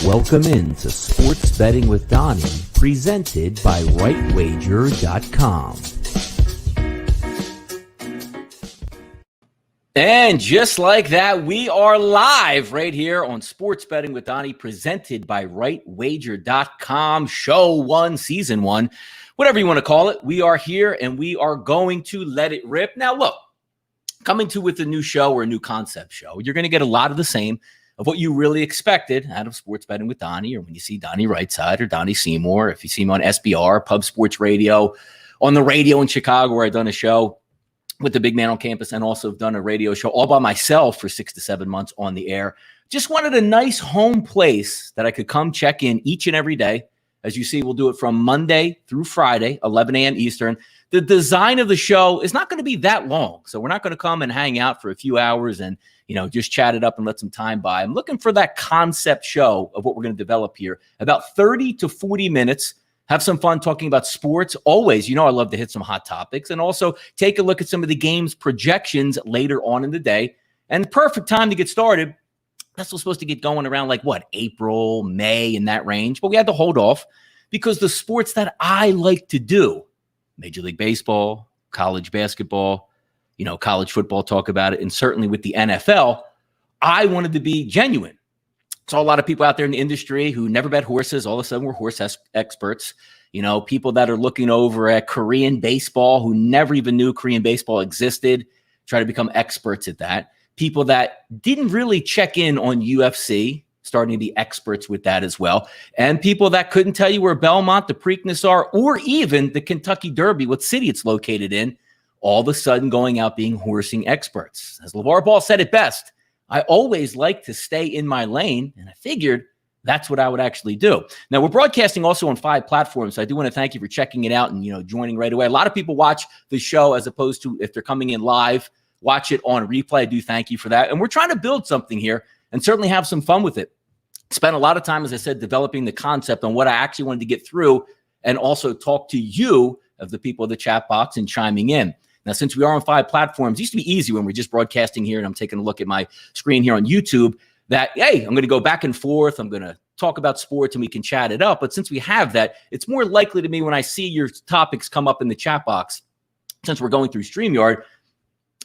Welcome in to Sports Betting with Donnie, presented by RightWager.com. And just like that, we are live right here on Sports Betting with Donnie, presented by RightWager.com. Show 1, Season 1, whatever you want to call it. We are here and we are going to let it rip. Now, look, coming to with a new show or a new concept show, you're going to get a lot of the same of what you really expected out of Sports Betting with Donnie, or when you see Donnie Rightside or Donnie Seymour, if you see him on SBR, Pub Sports Radio, on the radio in Chicago where I've done a show with the big man on campus and also have done a radio show all by myself for 6 to 7 months on the air. Just wanted a nice home place that I could come check in each and every day. As you see, we'll do it from Monday through Friday, 11 a.m. Eastern. The design of the show is not going to be that long, so we're not going to come and hang out for a few hours and just chat it up and let some time by. I'm looking for that concept show of what we're going to develop here. About 30 to 40 minutes. Have some fun talking about sports. Always, I love to hit some hot topics and also take a look at some of the game's projections later on in the day. And the perfect time to get started. That's supposed to get going around April, May, in that range. But we had to hold off because the sports that I like to do, Major League Baseball, college basketball, college football, talk about it. And certainly with the NFL, I wanted to be genuine. Saw a lot of people out there in the industry who never bet horses. All of a sudden we're horse experts. People that are looking over at Korean baseball who never even knew Korean baseball existed, try to become experts at that. People that didn't really check in on UFC, starting to be experts with that as well. And people that couldn't tell you where Belmont, the Preakness are, or even the Kentucky Derby, what city it's located in, all of a sudden going out being horsing experts. As LeVar Ball said it best, I always like to stay in my lane, and I figured that's what I would actually do. Now, we're broadcasting also on 5 platforms, so I do want to thank you for checking it out and, joining right away. A lot of people watch the show as opposed to if they're coming in live, watch it on replay. I do thank you for that. And we're trying to build something here and certainly have some fun with it. Spent a lot of time, as I said, developing the concept on what I actually wanted to get through and also talk to you of the people of the chat box and chiming in. Now, since we are on 5 platforms, it used to be easy when we're just broadcasting here and I'm taking a look at my screen here on YouTube that, hey, I'm going to go back and forth. I'm going to talk about sports and we can chat it up. But since we have that, it's more likely to me when I see your topics come up in the chat box, since we're going through StreamYard,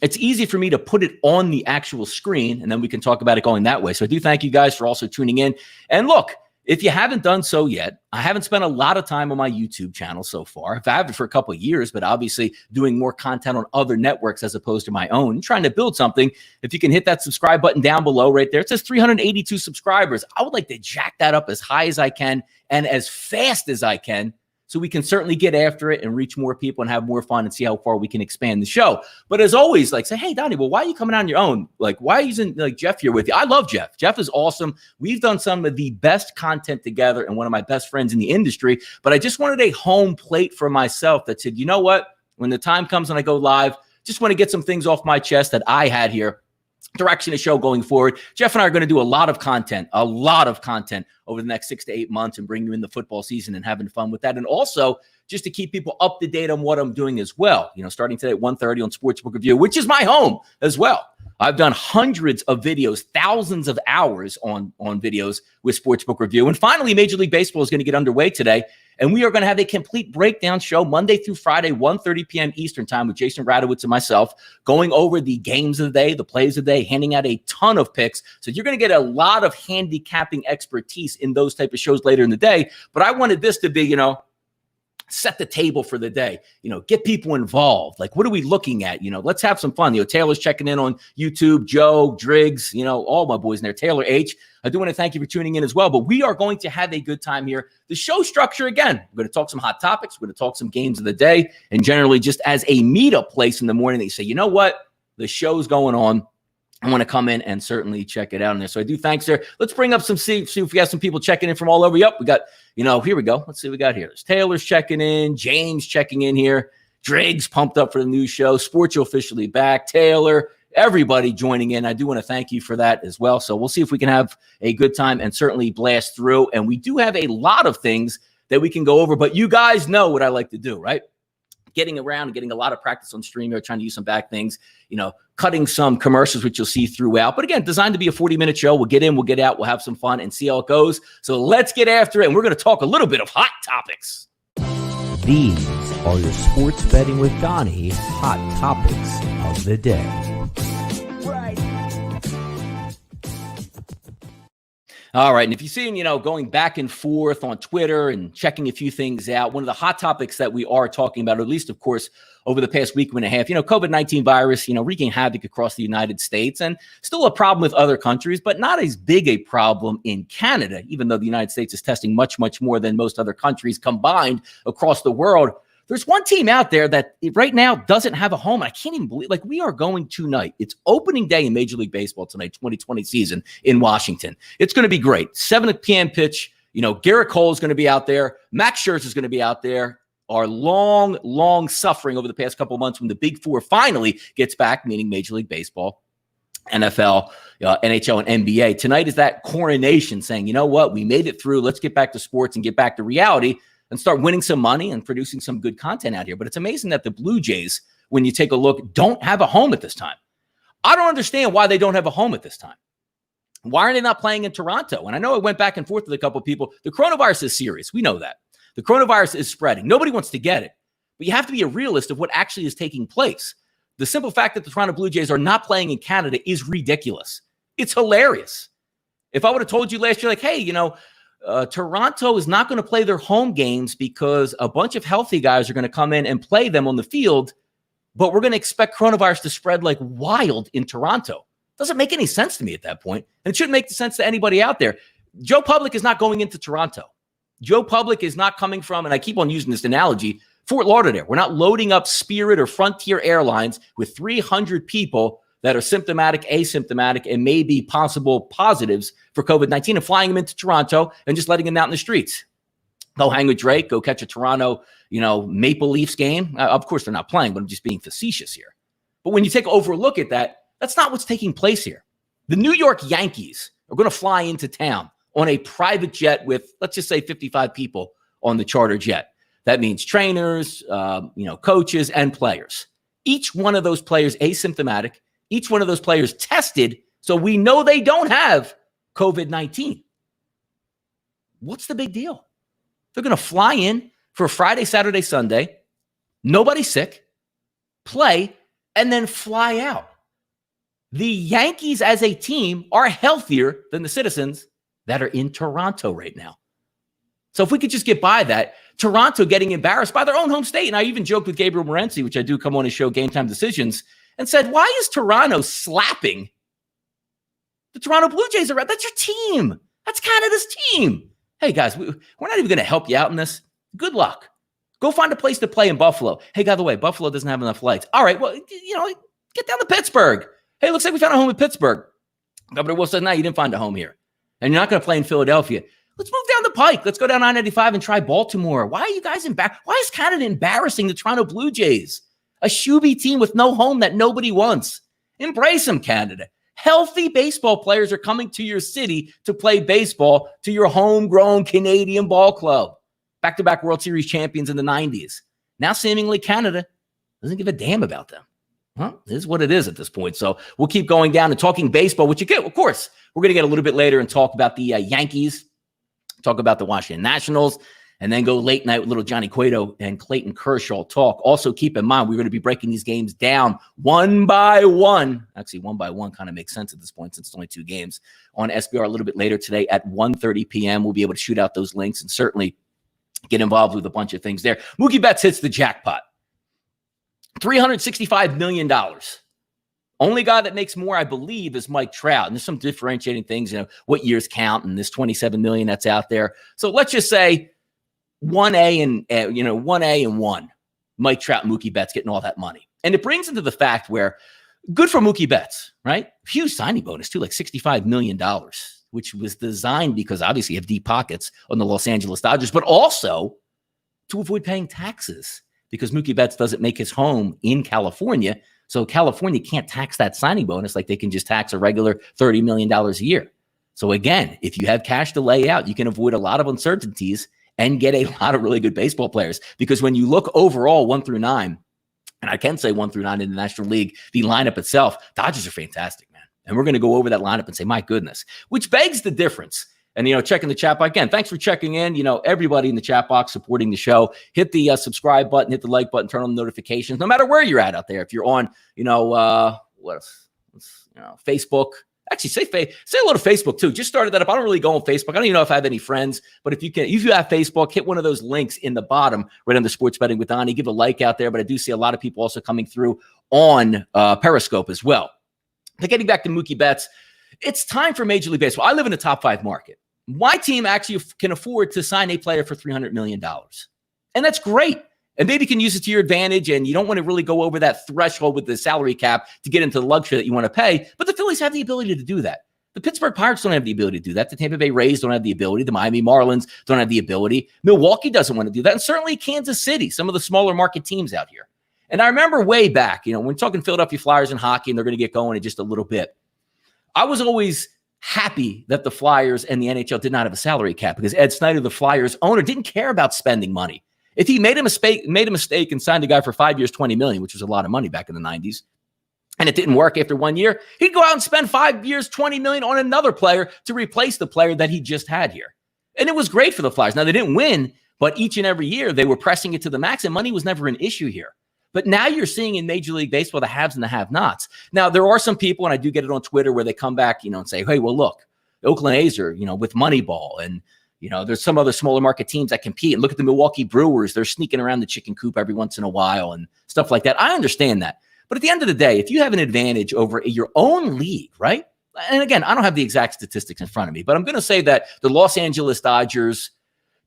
it's easy for me to put it on the actual screen and then we can talk about it going that way. So I do thank you guys for also tuning in. And look, if you haven't done so yet, I haven't spent a lot of time on my YouTube channel so far. I've had it for a couple of years, but obviously doing more content on other networks as opposed to my own, trying to build something. If you can hit that subscribe button down below right there, it says 382 subscribers. I would like to jack that up as high as I can and as fast as I can so we can certainly get after it and reach more people and have more fun and see how far we can expand the show. But as always, say, hey, Donnie, well, why are you coming on your own? Why are you using Jeff here with you? I love Jeff. Jeff is awesome. We've done some of the best content together and one of my best friends in the industry. But I just wanted a home plate for myself that said, you know what? When the time comes and I go live, just want to get some things off my chest that I had here. Direction of the show going forward. Jeff and I are going to do a lot of content over the next 6 to 8 months and bring you in the football season and having fun with that. And also just to keep people up to date on what I'm doing as well. Starting today at 1:30 on Sportsbook Review, which is my home as well. I've done hundreds of videos, thousands of hours on videos with Sportsbook Review. And finally, Major League Baseball is going to get underway today. And we are going to have a complete breakdown show Monday through Friday, 1:30 p.m. Eastern time with Jason Radowitz and myself, going over the games of the day, the plays of the day, handing out a ton of picks. So you're going to get a lot of handicapping expertise in those type of shows later in the day. But I wanted this to be, set the table for the day, get people involved. What are we looking at? Let's have some fun. Taylor's checking in on YouTube, Joe, Driggs, all my boys in there, Taylor H. I do want to thank you for tuning in as well, but we are going to have a good time here. The show structure, again, we're going to talk some hot topics. We're going to talk some games of the day and generally just as a meetup place in the morning that you say, you know what? The show's going on. I want to come in and certainly check it out in there. So I do thanks there. Let's bring up see if we got some people checking in from all over. Yep, we got, here we go. Let's see what we got here. There's Taylor's checking in, James checking in here, Driggs pumped up for the new show, Sports officially back, Taylor, everybody joining in. I do want to thank you for that as well. So we'll see if we can have a good time and certainly blast through. And we do have a lot of things that we can go over, but you guys know what I like to do, right? getting around and getting a lot of practice on StreamYard, trying to use some back things, cutting some commercials, which you'll see throughout. But again, designed to be a 40-minute show. We'll get in, we'll get out, we'll have some fun and see how it goes. So let's get after it. And we're going to talk a little bit of hot topics. These are your Sports Betting with Donnie hot topics of the day. All right. And if you've seen, going back and forth on Twitter and checking a few things out, one of the hot topics that we are talking about, or at least, of course, over the past week and a half, COVID-19 virus, wreaking havoc across the United States and still a problem with other countries, but not as big a problem in Canada, even though the United States is testing much, much more than most other countries combined across the world. There's one team out there that right now doesn't have a home. I can't even believe, we are going tonight. It's opening day in Major League Baseball tonight, 2020 season in Washington. It's going to be great. 7 p.m. pitch. Garrett Cole is going to be out there. Max Scherzer is going to be out there. Our long suffering over the past couple of months when the Big Four finally gets back, meaning Major League Baseball, NFL, NHL, and NBA. Tonight is that coronation saying, you know what? We made it through. Let's get back to sports and get back to reality and start winning some money and producing some good content out here. But it's amazing that the Blue Jays, when you take a look, don't have a home at this time. I don't understand why they don't have a home at this time. Why are they not playing in Toronto? And I know I went back and forth with a couple of people. The coronavirus is serious. We know that. The coronavirus is spreading. Nobody wants to get it. But you have to be a realist of what actually is taking place. The simple fact that the Toronto Blue Jays are not playing in Canada is ridiculous. It's hilarious. If I would have told you last year, hey, Toronto is not going to play their home games because a bunch of healthy guys are going to come in and play them on the field, but we're going to expect coronavirus to spread like wild in Toronto. Doesn't make any sense to me at that point, and it shouldn't make sense to anybody out there. Joe Public is not going into Toronto. Joe Public is not coming from, and I keep on using this analogy, Fort Lauderdale. We're not loading up Spirit or Frontier Airlines with 300 people that are symptomatic, asymptomatic, and maybe possible positives for COVID-19 and flying them into Toronto and just letting them out in the streets. Go hang with Drake, go catch a Toronto, Maple Leafs game. Of course, they're not playing, but I'm just being facetious here. But when you take an overlook at that, that's not what's taking place here. The New York Yankees are going to fly into town on a private jet with, let's just say, 55 people on the charter jet. That means trainers, coaches, and players. Each one of those players asymptomatic. Each one of those players tested, so we know they don't have COVID-19. What's the big deal? They're going to fly in for Friday, Saturday, Sunday, nobody sick, play, and then fly out. The Yankees as a team are healthier than the citizens that are in Toronto right now. So if we could just get by that, Toronto getting embarrassed by their own home state, and I even joked with Gabriel Morency, which I do come on his show, Game Time Decisions, and said, why is Toronto slapping the Toronto Blue Jays around? That's your team. That's Canada's team. Hey, guys, we're not even going to help you out in this. Good luck. Go find a place to play in Buffalo. Hey, by the way, Buffalo doesn't have enough flights. All right, well, get down to Pittsburgh. Hey, looks like we found a home in Pittsburgh. Governor Wolf said, no, you didn't find a home here. And you're not going to play in Philadelphia. Let's move down the pike. Let's go down I-95 and try Baltimore. Why are you guys embarrassed? Why is Canada embarrassing the Toronto Blue Jays? A shooby team with no home that nobody wants. Embrace them, Canada. Healthy baseball players are coming to your city to play baseball, to your homegrown Canadian ball club. Back-to-back World Series champions in the 90s. Now, seemingly, Canada doesn't give a damn about them. Well, this is what it is at this point. So we'll keep going down and talking baseball, which you get, of course. We're going to get a little bit later and talk about the Yankees, talk about the Washington Nationals, and then go late night with little Johnny Cueto and Clayton Kershaw talk. Also, keep in mind, we're going to be breaking these games down one by one. Actually, one by one kind of makes sense at this point since it's only 2 games on SBR a little bit later today at 1:30 p.m. We'll be able to shoot out those links and certainly get involved with a bunch of things there. Mookie Betts hits the jackpot. $365 million. Only guy that makes more, I believe, is Mike Trout. And there's some differentiating things, what years count and this $27 million that's out there. So let's just say 1A and 1A and 1. Mike Trout and Mookie Betts getting all that money. And it brings into the fact where good for Mookie Betts, right? Huge signing bonus too, like $65 million, which was designed because obviously you have deep pockets on the Los Angeles Dodgers, but also to avoid paying taxes because Mookie Betts doesn't make his home in California. So California can't tax that signing bonus like they can just tax a regular $30 million a year. So again, if you have cash to lay out, you can avoid a lot of uncertainties and get a lot of really good baseball players. Because when you look overall 1 through 9, and I can say 1 through 9 in the National League, the lineup itself, Dodgers are fantastic, man. And we're going to go over that lineup and say, my goodness, which begs the difference. And, checking the chat box again, thanks for checking in. Everybody in the chat box supporting the show, hit the subscribe button, hit the like button, turn on the notifications, no matter where you're at out there. If you're on, Facebook, actually say hello to Facebook too. Just started that up. I don't really go on Facebook. I don't even know if I have any friends, but if you have Facebook, hit one of those links in the bottom right under Sports Betting with Donnie. Give a like out there. But I do see a lot of people also coming through on Periscope as well. But getting back to Mookie Betts, it's time for Major League Baseball. I live in a top 5 market. My team actually can afford to sign a player for $300 million. And that's great. And maybe you can use it to your advantage, and you don't want to really go over that threshold with the salary cap to get into the luxury that you want to pay. But the Phillies have the ability to do that. The Pittsburgh Pirates don't have the ability to do that. The Tampa Bay Rays don't have the ability. The Miami Marlins don't have the ability. Milwaukee doesn't want to do that. And certainly Kansas City, some of the smaller market teams out here. And I remember way back, when we're talking Philadelphia Flyers and hockey, and they're going to get going in just a little bit. I was always happy that the Flyers and the NHL did not have a salary cap because Ed Snyder, the Flyers owner, didn't care about spending money. If he made a mistake and signed a guy for 5 years, $20 million, which was a lot of money back in the 90s, and it didn't work after 1 year, he'd go out and spend 5 years, $20 million on another player to replace the player that he just had here. And it was great for the Flyers. Now, they didn't win, but each and every year they were pressing it to the max, and money was never an issue here. But now you're seeing in Major League Baseball the haves and the have-nots. Now, there are some people, and I do get it on Twitter, where they come back, and say, hey, well, look, the Oakland A's are, with Moneyball, and, there's some other smaller market teams that compete. And look at the Milwaukee Brewers. They're sneaking around the chicken coop every once in a while and stuff like that. I understand that. But at the end of the day, if you have an advantage over your own league, right? And again, I don't have the exact statistics in front of me, but I'm going to say that the Los Angeles Dodgers,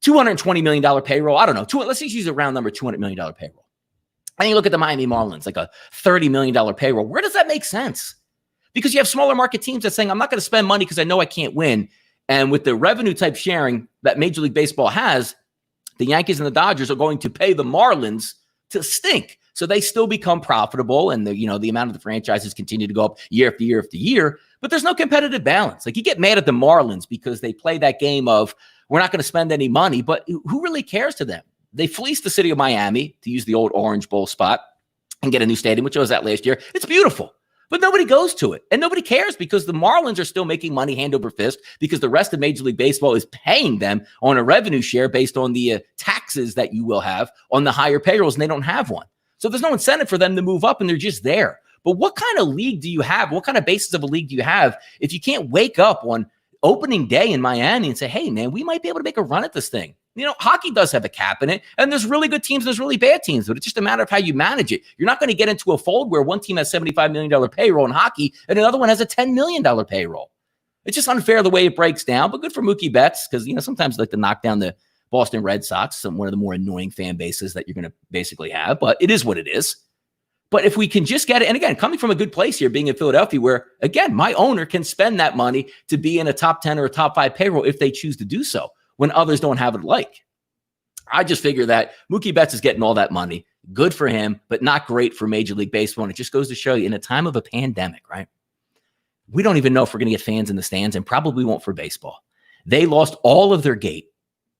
$220 million payroll. I don't know. Let's just use a round number, $200 million payroll. And you look at the Miami Marlins, like a $30 million payroll. Where does that make sense? Because you have smaller market teams that saying, I'm not going to spend money because I know I can't win. And with the revenue type sharing that Major League Baseball has, the Yankees and the Dodgers are going to pay the Marlins to stink. So they still become profitable. And the amount of the franchises continue to go up year after year after year. But there's no competitive balance. Like, you get mad at the Marlins because they play that game of, we're not going to spend any money. But who really cares to them? They fleeced the city of Miami to use the old Orange Bowl spot and get a new stadium, which was that last year. It's beautiful, but nobody goes to it. And nobody cares because the Marlins are still making money hand over fist because the rest of Major League Baseball is paying them on a revenue share based on the taxes that you will have on the higher payrolls, and they don't have one. So there's no incentive for them to move up, and they're just there. But what kind of league do you have? What kind of basis of a league do you have if you can't wake up on opening day in Miami and say, hey, man, we might be able to make a run at this thing? Hockey does have a cap in it, and there's really good teams, there's really bad teams, but it's just a matter of how you manage it. You're not going to get into a fold where one team has $75 million payroll in hockey and another one has a $10 million payroll. It's just unfair the way it breaks down, but good for Mookie Betts because, sometimes you like to knock down the Boston Red Sox, one of the more annoying fan bases that you're going to basically have, but it is what it is. But if we can just get it, and again, coming from a good place here, being in Philadelphia, where, again, my owner can spend that money to be in a top 10 or a top 5 payroll if they choose to do so, when others don't have it like. I just figure that Mookie Betts is getting all that money. Good for him, but not great for Major League Baseball. And it just goes to show you, in a time of a pandemic, right? We don't even know if we're going to get fans in the stands, and probably won't for baseball. They lost all of their gate.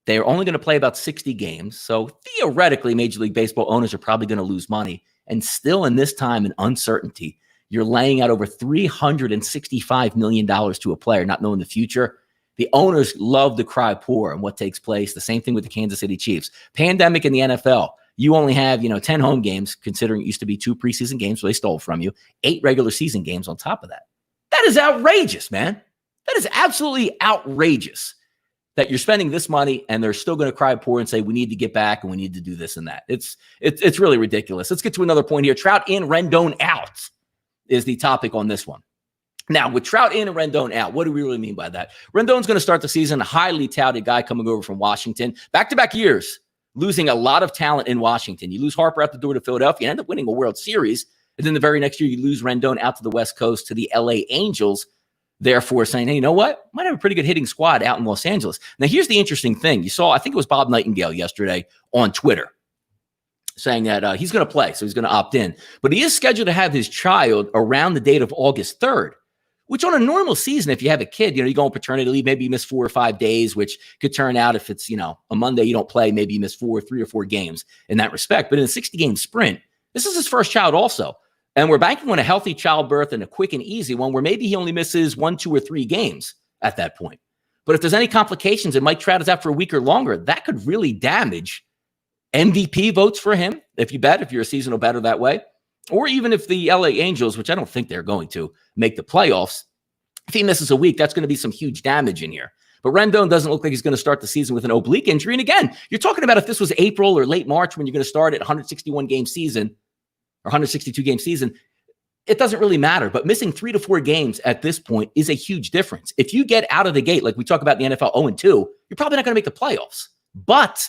They're only going to play about 60 games. So theoretically, Major League Baseball owners are probably going to lose money. And still, in this time and uncertainty, you're laying out over $365 million to a player, not knowing the future. The owners love to cry poor and what takes place. The same thing with the Kansas City Chiefs. Pandemic in the NFL. You only have, 10 home games, considering it used to be 2 preseason games, so they stole from you, 8 regular season games on top of that. That is outrageous, man. That is absolutely outrageous that you're spending this money and they're still going to cry poor and say, we need to get back and we need to do this and that. It's really ridiculous. Let's get to another point here. Trout in, Rendon out is the topic on this one. Now, with Trout in and Rendon out, what do we really mean by that? Rendon's going to start the season, a highly touted guy coming over from Washington. Back-to-back years, losing a lot of talent in Washington. You lose Harper out the door to Philadelphia and end up winning a World Series. And then the very next year, you lose Rendon out to the West Coast to the LA Angels, therefore saying, hey, you know what? Might have a pretty good hitting squad out in Los Angeles. Now, here's the interesting thing. You saw, I think it was Bob Nightingale yesterday on Twitter, saying that he's going to play, so he's going to opt in. But he is scheduled to have his child around the date of August 3rd, which on a normal season, if you have a kid, you go on paternity leave, maybe you miss 4 or 5 days, which could turn out if it's, a Monday you don't play, maybe you miss 3 or 4 games in that respect. But in a 60-game sprint, this is his first child also. And we're banking on a healthy childbirth and a quick and easy one where maybe he only misses 1, 2, or 3 games at that point. But if there's any complications and Mike Trout is out for a week or longer, that could really damage MVP votes for him, if you're a seasonal bettor that way. Or even if the LA Angels, which I don't think they're going to, make the playoffs, if he misses a week, that's going to be some huge damage in here. But Rendon doesn't look like he's going to start the season with an oblique injury. And again, you're talking about if this was April or late March when you're going to start at 161-game season or 162-game season, it doesn't really matter. But missing 3 to 4 games at this point is a huge difference. If you get out of the gate, like we talk about in the NFL 0-2, you're probably not going to make the playoffs. But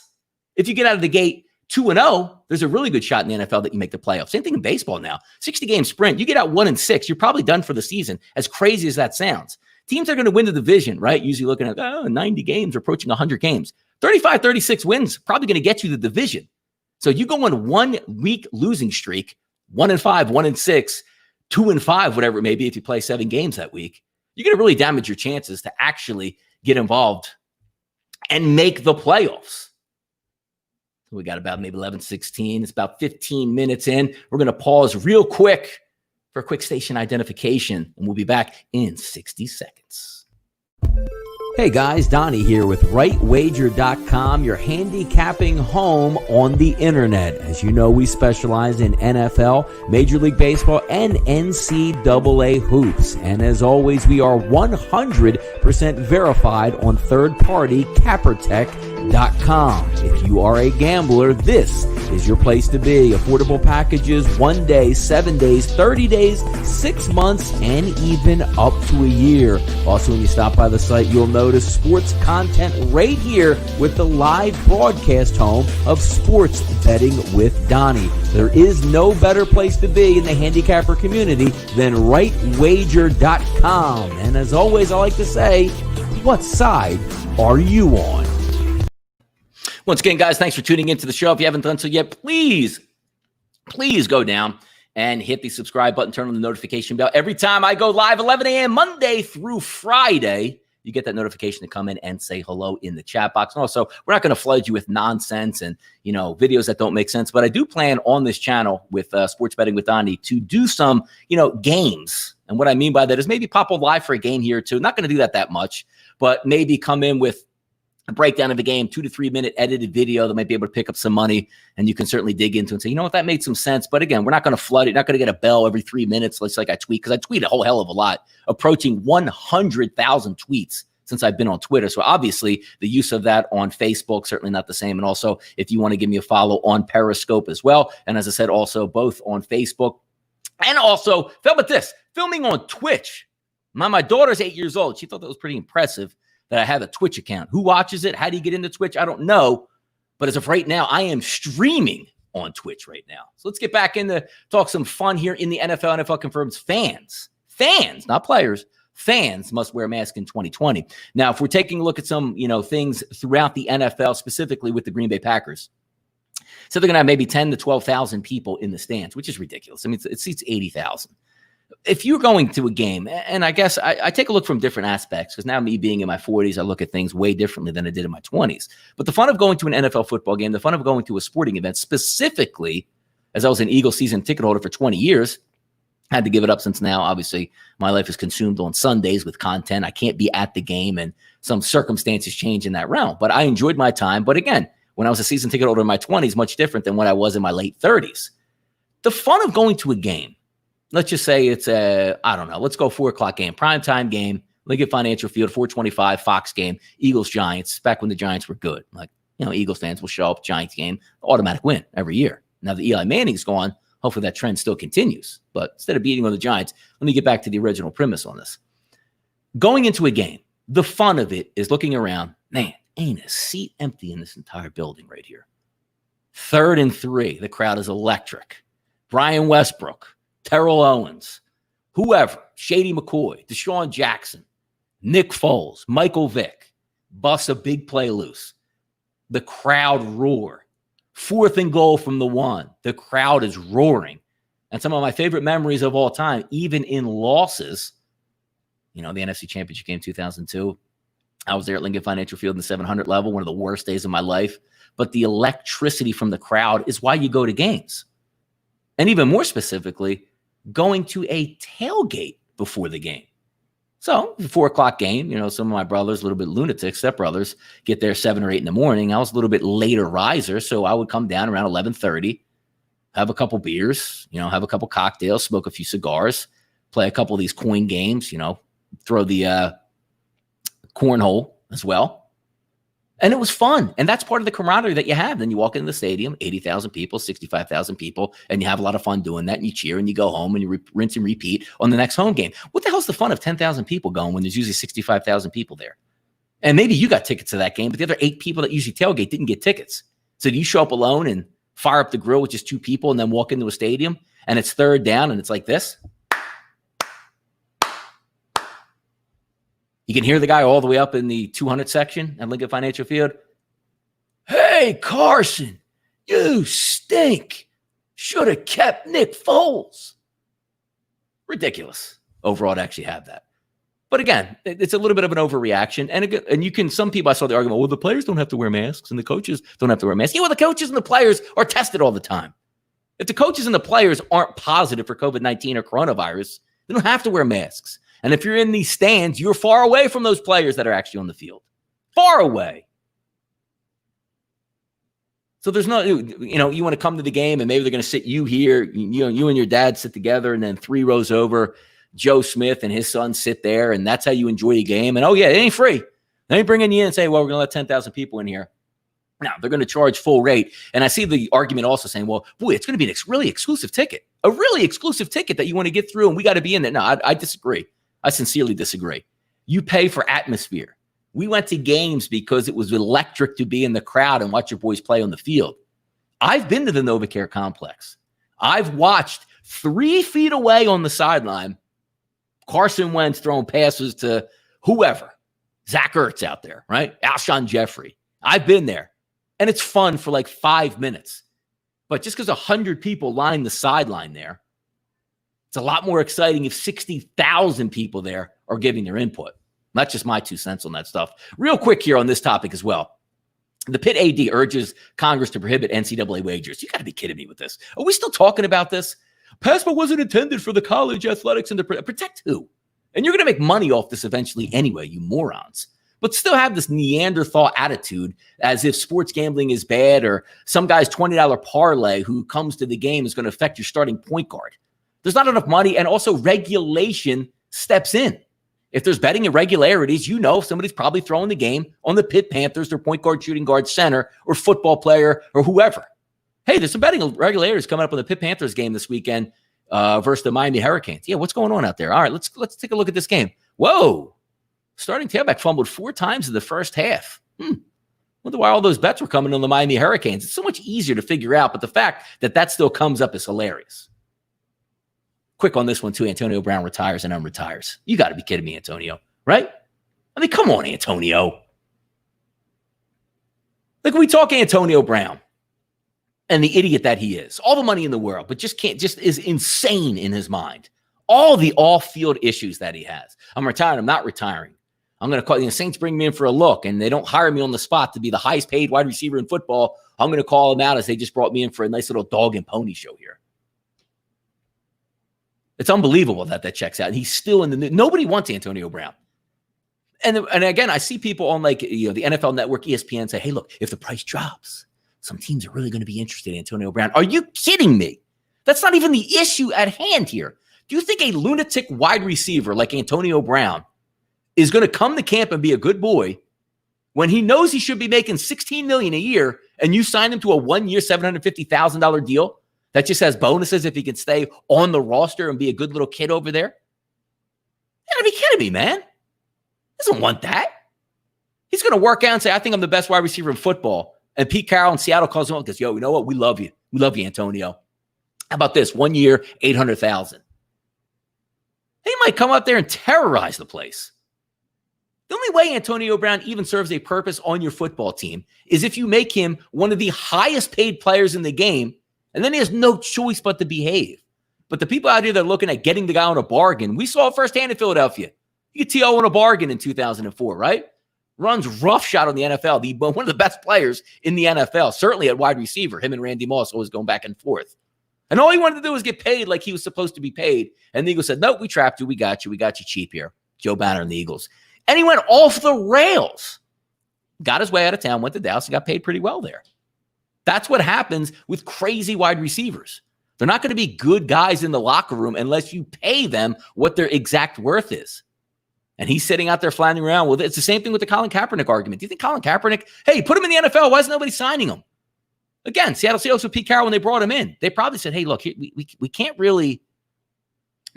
if you get out of the gate 2-0, there's a really good shot in the NFL that you make the playoffs. Same thing in baseball now. 60-game sprint, you get out 1-6, you're probably done for the season, as crazy as that sounds. Teams are going to win the division, right? Usually looking at 90 games, approaching 100 games. 35, 36 wins, probably going to get you the division. So you go on 1 week losing streak, 1-5, 1-6, 2-5, whatever it may be, if you play 7 games that week, you're going to really damage your chances to actually get involved and make the playoffs. We got about maybe 11:16. It's about 15 minutes in. We're going to pause real quick for a quick station identification, and we'll be back in 60 seconds. Hey guys, Donnie here with RightWager.com, your handicapping home on the internet. As you know, we specialize in NFL, Major League Baseball, and NCAA hoops. And as always, we are 100% verified on third-party CapperTech.com. If you are a gambler, this is your place to be. Affordable packages, 1 day, 7 days, 30 days, 6 months, and even up to a year. Also, when you stop by the site, you'll notice sports content right here with the live broadcast home of Sports Betting with Donnie. There is no better place to be in the handicapper community than RightWager.com. And as always, I like to say, what side are you on? Once again, guys, thanks for tuning into the show. If you haven't done so yet, please go down and hit the subscribe button, turn on the notification bell. Every time I go live, 11 a.m. Monday through Friday, you get that notification to come in and say hello in the chat box. And also, we're not going to flood you with nonsense and, videos that don't make sense. But I do plan on this channel with Sports Betting with Donnie to do some, games. And what I mean by that is maybe pop a live for a game here or two. Not going to do that much, but maybe come in with a breakdown of the game, 2 to 3 minute edited video that might be able to pick up some money, and you can certainly dig into and say, that made some sense. But again, we're not going to flood it. Not going to get a bell every 3 minutes. Like I tweet, because I tweet a whole hell of a lot, approaching 100,000 tweets since I've been on Twitter. So obviously the use of that on Facebook, certainly not the same. And also if you want to give me a follow on Periscope as well. And as I said, also both on Facebook and also, how about this? Filming on Twitch. My daughter's 8 years old. She thought that was pretty impressive that I have a Twitch account. Who watches it? How do you get into Twitch? I don't know. But as of right now, I am streaming on Twitch right now. So let's get back into talk some fun here in the NFL. NFL confirms fans, not players, fans must wear masks in 2020. Now, if we're taking a look at some, things throughout the NFL, specifically with the Green Bay Packers, so they're going to have maybe 10 to 12,000 people in the stands, which is ridiculous. I mean, it seats 80,000. If you're going to a game, and I guess I take a look from different aspects, because now me being in my 40s, I look at things way differently than I did in my 20s. But the fun of going to an NFL football game, the fun of going to a sporting event, specifically, as I was an Eagles season ticket holder for 20 years, had to give it up since now, obviously, my life is consumed on Sundays with content. I can't be at the game, and some circumstances change in that realm. But I enjoyed my time. But again, when I was a season ticket holder in my 20s, much different than when I was in my late 30s. The fun of going to a game, let's just say it's let's go 4 o'clock game, primetime game, Lincoln Financial Field, 425, Fox game, Eagles, Giants, back when the Giants were good. Eagles fans will show up, Giants game, automatic win every year. Now that Eli Manning's gone, hopefully that trend still continues. But instead of beating on the Giants, let me get back to the original premise on this. Going into a game, the fun of it is looking around. Man, ain't a seat empty in this entire building right here. 3rd and 3, the crowd is electric. Brian Westbrook, Terrell Owens, whoever, Shady McCoy, Deshaun Jackson, Nick Foles, Michael Vick, bust a big play loose. The crowd roar. 4th and goal from the 1. The crowd is roaring. And some of my favorite memories of all time, even in losses, the NFC Championship game 2002. I was there at Lincoln Financial Field in the 700 level, one of the worst days of my life. But the electricity from the crowd is why you go to games. And even more specifically, going to a tailgate before the game. So, the 4 o'clock game, some of my brothers, a little bit lunatic, stepbrothers, get there 7 or 8 in the morning. I was a little bit later riser, so I would come down around 11:30, have a couple beers, have a couple cocktails, smoke a few cigars, play a couple of these coin games, throw the cornhole as well. And it was fun. And that's part of the camaraderie that you have. Then you walk into the stadium, 80,000 people, 65,000 people, and you have a lot of fun doing that. And you cheer and you go home and you rinse and repeat on the next home game. What the hell's the fun of 10,000 people going when there's usually 65,000 people there? And maybe you got tickets to that game, but the other 8 people that usually tailgate didn't get tickets. So do you show up alone and fire up the grill with just 2 people and then walk into a stadium and it's third down and it's like this? You can hear the guy all the way up in the 200 section at Lincoln Financial Field. Hey, Carson, you stink. Should have kept Nick Foles. Ridiculous overall to actually have that. But again, it's a little bit of an overreaction. And some people, I saw the argument, well, the players don't have to wear masks and the coaches don't have to wear masks. Yeah, well, the coaches and the players are tested all the time. If the coaches and the players aren't positive for COVID-19 or coronavirus, they don't have to wear masks. And if you're in these stands, you're far away from those players that are actually on the field. Far away. So there's no, you want to come to the game and maybe they're going to sit you here, you and your dad sit together, and then 3 rows over, Joe Smith and his son sit there, and that's how you enjoy the game. And, it ain't free. They ain't bringing you in and say, well, we're going to let 10,000 people in here. Now, they're going to charge full rate. And I see the argument also saying, well, boy, it's going to be a really exclusive ticket that you want to get through, and we got to be in there. No, I disagree. I sincerely disagree. You pay for atmosphere. We went to games because it was electric to be in the crowd and watch your boys play on the field. I've been to the NovaCare complex. I've watched 3 feet away on the sideline, Carson Wentz throwing passes to whoever. Zach Ertz out there, right? Alshon Jeffrey. I've been there. And it's fun for like 5 minutes. But just because 100 people line the sideline there, it's a lot more exciting if 60,000 people there are giving their input. That's just my 2 cents on that stuff. Real quick here on this topic as well. The Pitt AD urges Congress to prohibit NCAA wagers. You got to be kidding me with this. Are we still talking about this? PASPA wasn't intended for the college athletics and to protect who? And you're going to make money off this eventually anyway, you morons. But still have this Neanderthal attitude as if sports gambling is bad or some guy's $20 parlay who comes to the game is going to affect your starting point guard. There's not enough money, and also regulation steps in. If there's betting irregularities, somebody's probably throwing the game on the Pitt Panthers, their point guard, shooting guard, center, or football player, or whoever. Hey, there's some betting irregularities coming up on the Pitt Panthers game this weekend versus the Miami Hurricanes. Yeah, what's going on out there? All right, let's take a look at this game. Whoa, starting tailback fumbled 4 times in the first half. Wonder why all those bets were coming on the Miami Hurricanes. It's so much easier to figure out, but the fact that still comes up is hilarious. Quick on this one, too. Antonio Brown retires and unretires. You got to be kidding me, Antonio, right? I mean, come on, Antonio. Like, we talk Antonio Brown and the idiot that he is. All the money in the world, but just is insane in his mind. All the off-field issues that he has. I'm retiring. I'm not retiring. I'm going to call, Saints bring me in for a look, and they don't hire me on the spot to be the highest paid wide receiver in football. I'm going to call him out as they just brought me in for a nice little dog and pony show here. It's unbelievable that checks out. And he's still in the news. Nobody wants Antonio Brown. And again, I see people on the NFL Network, ESPN say, hey, look, if the price drops, some teams are really going to be interested in Antonio Brown. Are you kidding me? That's not even the issue at hand here. Do you think a lunatic wide receiver like Antonio Brown is going to come to camp and be a good boy when he knows he should be making $16 million a year and you sign him to a 1-year, $750,000 deal that just has bonuses if he can stay on the roster and be a good little kid over there? You gotta be kidding me, man. He doesn't want that. He's going to work out and say, I think I'm the best wide receiver in football. And Pete Carroll in Seattle calls him up and goes, yo, you know what? We love you. We love you, Antonio. How about this? 1 year, $800,000. He might come out there and terrorize the place. The only way Antonio Brown even serves a purpose on your football team is if you make him one of the highest paid players in the game, and then he has no choice but to behave. But the people out here that are looking at getting the guy on a bargain, we saw it firsthand in Philadelphia. You get T.O. in a bargain in 2004, right? Runs roughshod on the NFL. One of the best players in the NFL, certainly at wide receiver. Him and Randy Moss always going back and forth. And all he wanted to do was get paid like he was supposed to be paid. And the Eagles said, nope, we trapped you. We got you. We got you cheap here. Joe Banner and the Eagles. And he went off the rails. Got his way out of town, went to Dallas, and got paid pretty well there. That's what happens with crazy wide receivers. They're not going to be good guys in the locker room unless you pay them what their exact worth is. And he's sitting out there floundering around. Well, it's the same thing with the Colin Kaepernick argument. Do you think Colin Kaepernick, hey, put him in the NFL. Why is nobody signing him? Again, Seattle Seahawks with Pete Carroll, when they brought him in, they probably said, hey, look, we can't really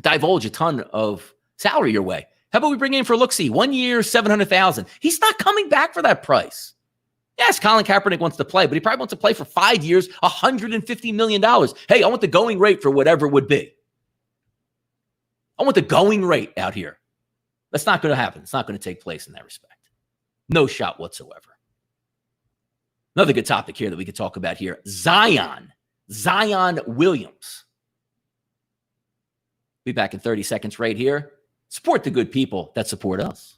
divulge a ton of salary your way. How about we bring him in for a look-see? 1 year, $700,000. He's not coming back for that price. Yes, Colin Kaepernick wants to play, but he probably wants to play for 5 years, $150 million. Hey, I want the going rate for whatever it would be. I want the going rate out here. That's not going to happen. It's not going to take place in that respect. No shot whatsoever. Another good topic here that we could talk about here. Zion Williams. Be back in 30 seconds right here. Support the good people that support us.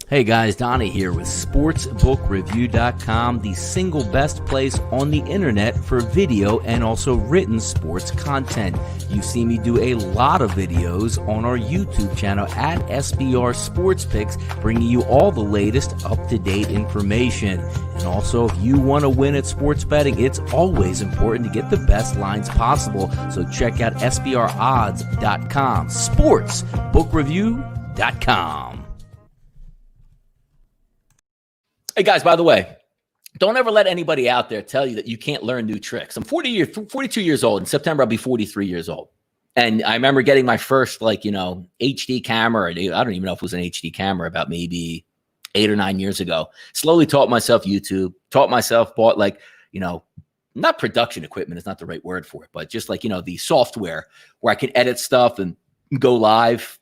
Hey guys, Donnie here with sportsbookreview.com, the single best place on the internet for video and also written sports content. You've seen me do a lot of videos on our YouTube channel at SBR Sports Picks, bringing you all the latest up-to-date information. And also, if you want to win at sports betting, it's always important to get the best lines possible. So check out SBRodds.com, sportsbookreview.com. Hey guys, by the way, don't ever let anybody out there tell you that you can't learn new tricks. I'm 42 years old. In September, I'll be 43 years old. And I remember getting my first, HD camera. I don't even know if it was an HD camera, about maybe 8 or 9 years ago. Slowly taught myself YouTube, bought not production equipment is not the right word for it, but just the software where I can edit stuff and go live.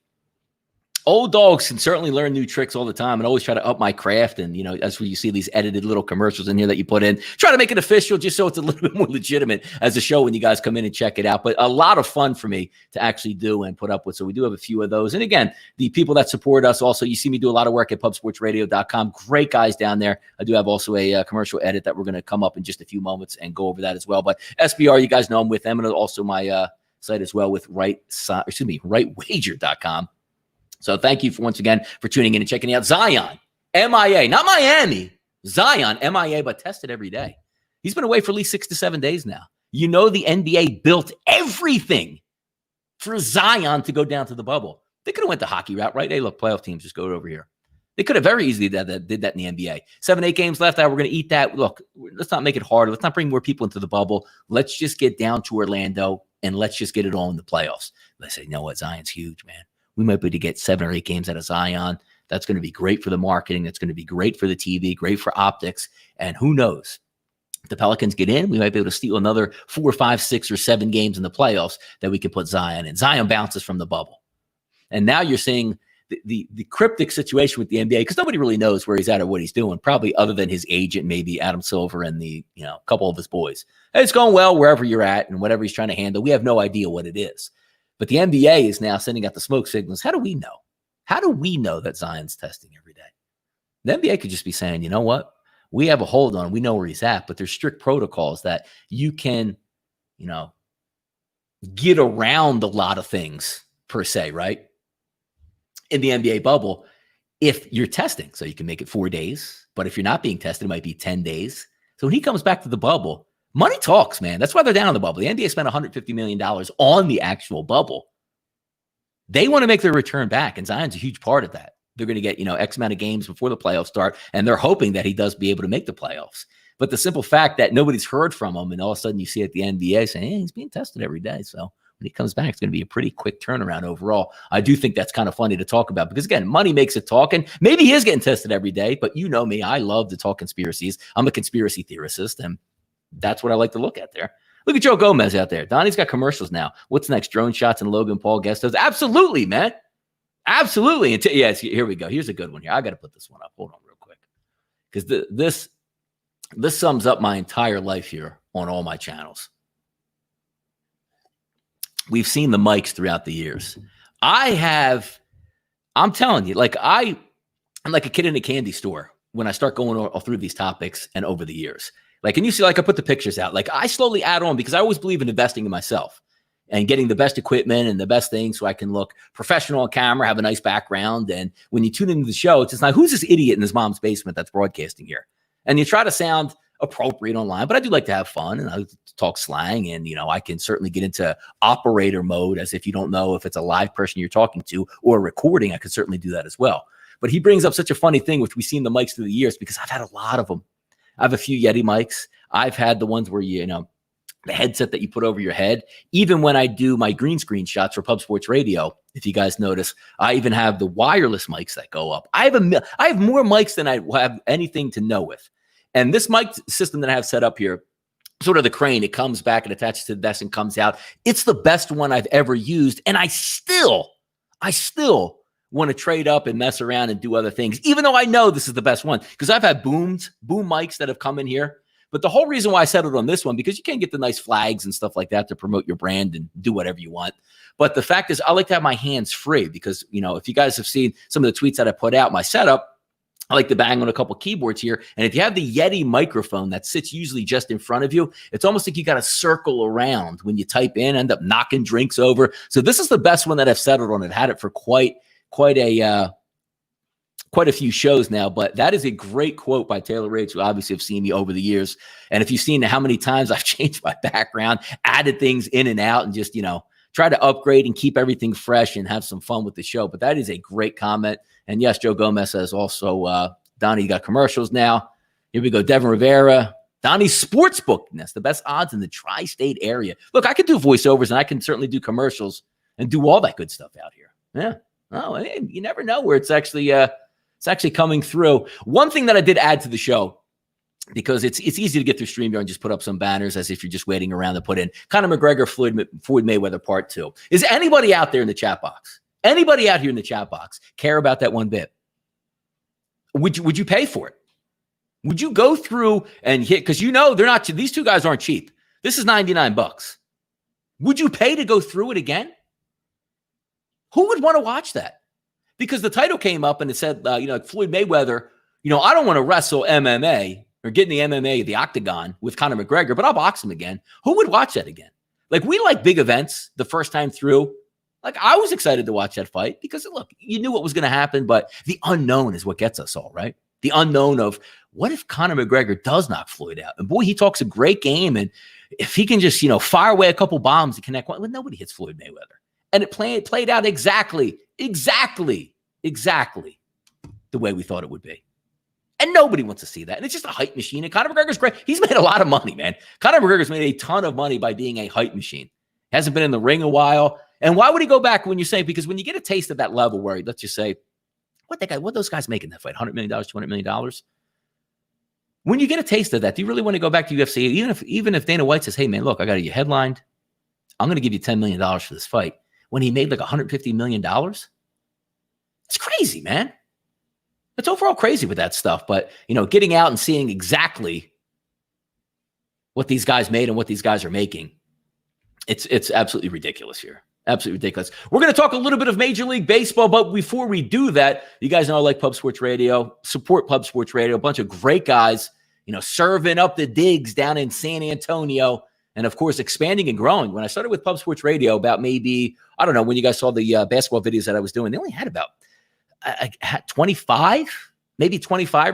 Old dogs can certainly learn new tricks all the time and always try to up my craft. And, that's where you see these edited little commercials in here that you put in. Try to make it official just so it's a little bit more legitimate as a show when you guys come in and check it out. But a lot of fun for me to actually do and put up with. So we do have a few of those. And again, the people that support us also, you see me do a lot of work at pubsportsradio.com. Great guys down there. I do have also a commercial edit that we're going to come up in just a few moments and go over that as well. But SBR, you guys know I'm with them, and also my site as well with rightwager.com. So thank you once again for tuning in and checking out Zion, MIA, not Miami, Zion, MIA, but tested every day. He's been away for at least 6 to 7 days now. The NBA built everything for Zion to go down to the bubble. They could have went the hockey route, right? Hey, look, playoff teams, just go over here. They could have very easily did that in the NBA. 7-8 games left. We're going to eat that. Look, let's not make it harder. Let's not bring more people into the bubble. Let's just get down to Orlando, and let's just get it all in the playoffs. They say, you know what? Zion's huge, man. We might be able to get 7 or 8 games out of Zion. That's going to be great for the marketing. That's going to be great for the TV, great for optics. And who knows? If the Pelicans get in, we might be able to steal another 4, 5, 6, or 7 games in the playoffs that we can put Zion in. Zion bounces from the bubble. And now you're seeing the cryptic situation with the NBA, because nobody really knows where he's at or what he's doing, probably other than his agent, maybe Adam Silver and the couple of his boys. Hey, it's going well wherever you're at and whatever he's trying to handle. We have no idea what it is. But the NBA is now sending out the smoke signals. How do we know? How do we know that Zion's testing every day? The NBA could just be saying, you know what? We have a hold on him. We know where he's at, but there's strict protocols that you can, get around a lot of things per se, right? In the NBA bubble, if you're testing, so you can make it 4 days, but if you're not being tested, it might be 10 days. So when he comes back to the bubble, money talks, man. That's why they're down on the bubble. The NBA spent $150 million on the actual bubble. They want to make their return back, and Zion's a huge part of that. They're going to get, X amount of games before the playoffs start, and they're hoping that he does be able to make the playoffs. But the simple fact that nobody's heard from him, and all of a sudden you see at the NBA saying, hey, he's being tested every day. So when he comes back, it's going to be a pretty quick turnaround overall. I do think that's kind of funny to talk about because, again, money makes it talk, and maybe he is getting tested every day, but you know me, I love to talk conspiracies. I'm a conspiracy theorist, and that's what I like to look at there. Look at Joe Gomez out there. Donnie's got commercials now. What's next? Drone shots and Logan Paul guest hosts? Absolutely, man. Absolutely. Yes, here we go. Here's a good one here. I got to put this one up. Hold on real quick. Because this sums up my entire life here on all my channels. We've seen the mics throughout the years. I have I'm telling you, I'm like a kid in a candy store when I start going all through these topics and over the years. And you see, I put the pictures out. I slowly add on because I always believe in investing in myself and getting the best equipment and the best things so I can look professional on camera, have a nice background. And when you tune into the show, it's just like, who's this idiot in his mom's basement that's broadcasting here? And you try to sound appropriate online, but I do like to have fun and I talk slang, and I can certainly get into operator mode as if you don't know if it's a live person you're talking to or a recording. I could certainly do that as well. But he brings up such a funny thing, which we've seen the mics through the years, because I've had a lot of them. I have a few Yeti mics. I've had the ones where the headset that you put over your head. Even when I do my green screen shots for Pub Sports Radio, if you guys notice, I even have the wireless mics that go up. I have more mics than I have anything to know with. And this mic system that I have set up here, sort of the crane, it comes back and attaches to the desk and comes out. It's the best one I've ever used. And I still want to trade up and mess around and do other things, even though I know this is the best one, because I've had boom mics that have come in here. But the whole reason why I settled on this one, because you can't get the nice flags and stuff like that to promote your brand and do whatever you want. But the fact is, I like to have my hands free because, if you guys have seen some of the tweets that I put out, my setup, I like to bang on a couple keyboards here. And if you have the Yeti microphone that sits usually just in front of you, it's almost like you got to circle around when you type in, end up knocking drinks over. So this is the best one that I've settled on. I've had it for quite a few shows now, but that is a great quote by Taylor Rage, who obviously have seen me over the years. And if you've seen how many times I've changed my background, added things in and out, and just, try to upgrade and keep everything fresh and have some fun with the show. But that is a great comment. And yes, Joe Gomez says also, Donnie, you got commercials now. Here we go. Devin Rivera, Donnie's Sportsbook. That's the best odds in the tri-state area. Look, I could do voiceovers and I can certainly do commercials and do all that good stuff out here. Yeah. Oh, you never know where it's actually coming through. One thing that I did add to the show, because it's easy to get through StreamYard and just put up some banners as if you're just waiting around to put in Conor McGregor, Floyd Mayweather Part 2. Is anybody out there in the chat box? Anybody out here in the chat box care about that one bit? Would you pay for it? Would you go through and hit? Because they're not. These two guys aren't cheap. This is $99. Would you pay to go through it again? Who would want to watch that? Because the title came up and it said, Floyd Mayweather, I don't want to wrestle MMA or get in the MMA, the octagon with Conor McGregor, but I'll box him again. Who would watch that again? We like big events the first time through. I was excited to watch that fight because, look, you knew what was going to happen, but the unknown is what gets us all, right? The unknown of what if Conor McGregor does knock Floyd out? And boy, he talks a great game. And if he can just, fire away a couple bombs and connect one, well, nobody hits Floyd Mayweather. And it played out exactly the way we thought it would be. And nobody wants to see that. And it's just a hype machine. And Conor McGregor's great. He's made a lot of money, man. Conor McGregor's made a ton of money by being a hype machine. Hasn't been in the ring a while. And why would he go back when you're saying? Because when you get a taste of that level where, let's just say, what those guys make in that fight? $100 million, $200 million? When you get a taste of that, do you really want to go back to UFC? Even if Dana White says, hey, man, look, I got you headlined. I'm going to give you $10 million for this fight. When he made $150 million? It's crazy, man. It's overall crazy with that stuff. But, getting out and seeing exactly what these guys made and what these guys are making, it's absolutely ridiculous here. Absolutely ridiculous. We're going to talk a little bit of Major League Baseball, but before we do that, you guys know I like Pub Sports Radio. Support Pub Sports Radio. A bunch of great guys, serving up the digs down in San Antonio. And, of course, expanding and growing. When I started with Pub Sports Radio about maybe, I don't know, when you guys saw the basketball videos that I was doing, they only had about 25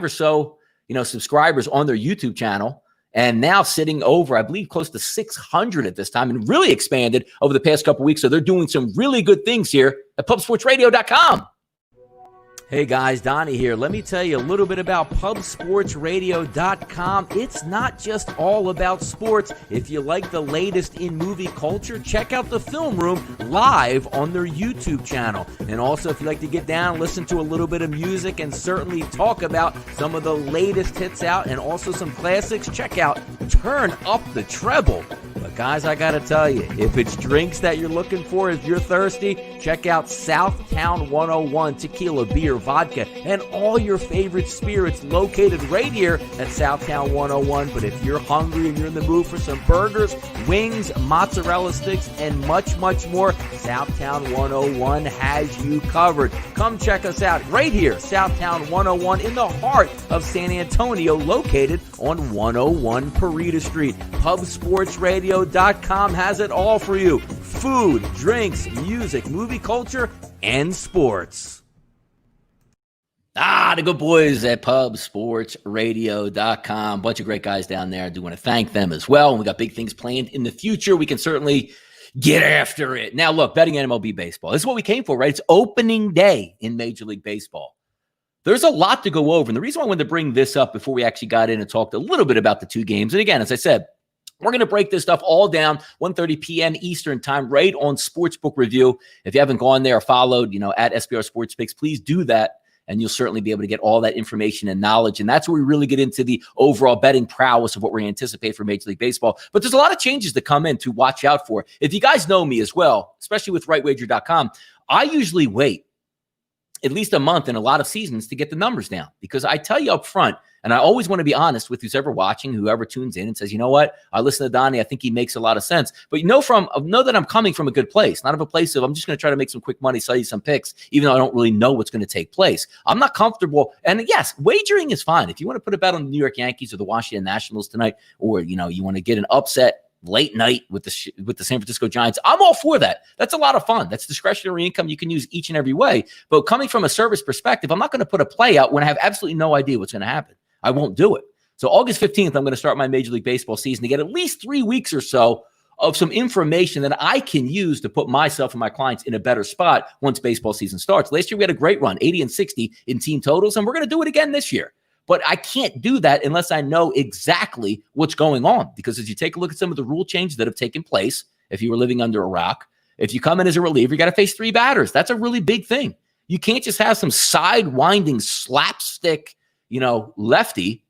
or so, subscribers on their YouTube channel. And now sitting over, I believe, close to 600 at this time, and really expanded over the past couple of weeks. So they're doing some really good things here at pubsportsradio.com. Hey guys, Donnie here. Let me tell you a little bit about pubsportsradio.com. It's not just all about sports. If you like the latest in movie culture, check out the Film Room live on their YouTube channel. And also, if you like to get down, listen to a little bit of music, and certainly talk about some of the latest hits out and also some classics, check out Turn Up the Treble. But Guys, I got to tell you, if it's drinks that you're looking for, if you're thirsty, check out Southtown 101 tequila, beer, vodka, and all your favorite spirits located right here at Southtown 101. But if you're hungry and you're in the mood for some burgers, wings, mozzarella sticks, and much, much more, Southtown 101 has you covered. Come check us out right here, Southtown 101 in the heart of San Antonio, located on 101 Parita Street. PubSportsRadio.com has it all for you. Food, drinks, music, movie culture, and sports. The good boys at PubSportsRadio.com. Bunch of great guys down there. I do want to thank them as well. And we got big things planned in the future. We can certainly get after it. Now, look, betting MLB baseball. This is what we came for, right? It's opening day in Major League Baseball. There's a lot to go over. And the reason why I wanted to bring this up before we actually got in and talked a little bit about the two games. And again, as I said, we're going to break this stuff all down 1:30 p.m. Eastern time right on Sportsbook Review. If you haven't gone there or followed, at SBR Sports Picks, please do that. And you'll certainly be able to get all that information and knowledge. And that's where we really get into the overall betting prowess of what we're going to anticipate for Major League Baseball. But there's a lot of changes to come in to watch out for. If you guys know me as well, especially with rightwager.com, I usually wait at least a month in a lot of seasons to get the numbers down, because I tell you up front, and I always want to be honest with who's ever watching, whoever tunes in and says, you know what, I listen to Donnie, I think he makes a lot of sense. But know that I'm coming from a good place, not of a place of I'm just going to try to make some quick money, sell you some picks, even though I don't really know what's going to take place. I'm not comfortable. And yes, wagering is fine. If you want to put a bet on the New York Yankees or the Washington Nationals tonight, or you want to get an upset late night with the San Francisco Giants, I'm all for that. That's a lot of fun. That's discretionary income you can use each and every way. But coming from a service perspective, I'm not going to put a play out when I have absolutely no idea what's going to happen. I won't do it. So August 15th, I'm going to start my Major League Baseball season to get at least 3 weeks or so of some information that I can use to put myself and my clients in a better spot once baseball season starts. Last year, we had a great run, 80 and 60 in team totals, and we're going to do it again this year. But I can't do that unless I know exactly what's going on. Because as you take a look at some of the rule changes that have taken place, if you were living under a rock, if you come in as a reliever, you got to face 3 batters. That's a really big thing. You can't just have some sidewinding slapstick, lefty